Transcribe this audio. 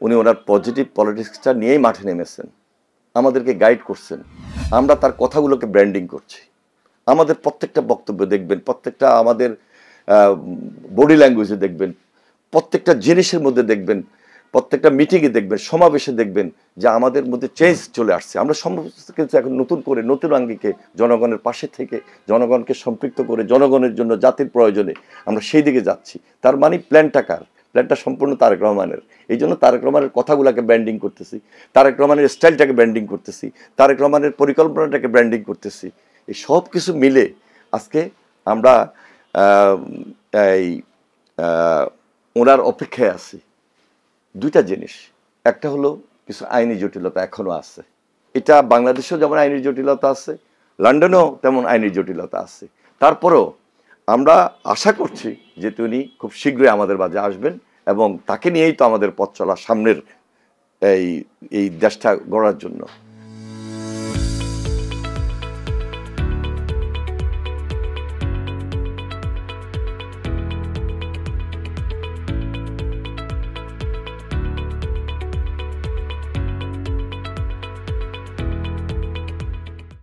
উনি ওনার পজিটিভ পলিটিক্সটা নিয়েই মাঠে নেমেছেন, আমাদেরকে গাইড করছেন। আমরা তার কথাগুলোকে ব্র্যান্ডিং করছি। আমাদের প্রত্যেকটা বক্তব্য দেখবেন, প্রত্যেকটা আমাদের বডি ল্যাঙ্গুয়েজে দেখবেন, প্রত্যেকটা জিনিসের মধ্যে দেখবেন, প্রত্যেকটা মিটিংয়ে দেখবেন, সমাবেশে দেখবেন যে আমাদের মধ্যে চেঞ্জ চলে আসছে। আমরা সমস্ত কিছু এখন নতুন করে, নতুন আঙ্গিকে, জনগণের পাশে থেকে, জনগণকে সম্পৃক্ত করে, জনগণের জন্য, জাতির প্রয়োজনে আমরা সেই দিকে যাচ্ছি। তার মানে প্ল্যানটা কার? প্ল্যানটা সম্পূর্ণ তারেক রহমানের। এই জন্য তারেক রহমানের কথাগুলোকে ব্র্যান্ডিং করতেছি, তারেক রহমানের স্টাইলটাকে ব্র্যান্ডিং করতেছি, তারেক রহমানের পরিকল্পনাটাকে ব্র্যান্ডিং করতেছি। এই সব কিছু মিলে আজকে আমরা এই ওনার অপেক্ষায় আছি। দুইটা জিনিস, একটা হলো কিছু আইনি জটিলতা এখনও আছে, এটা বাংলাদেশেও যেমন আইনি জটিলতা আছে, লন্ডনেও তেমন আইনি জটিলতা আছে। তারপরেও আমরা আশা করছি যে তিনি খুব শীঘ্রই আমাদের মাঝে আসবেন এবং তাকে নিয়েই তো আমাদের পথ চলা সামনের এই দেশটা গড়ার জন্য।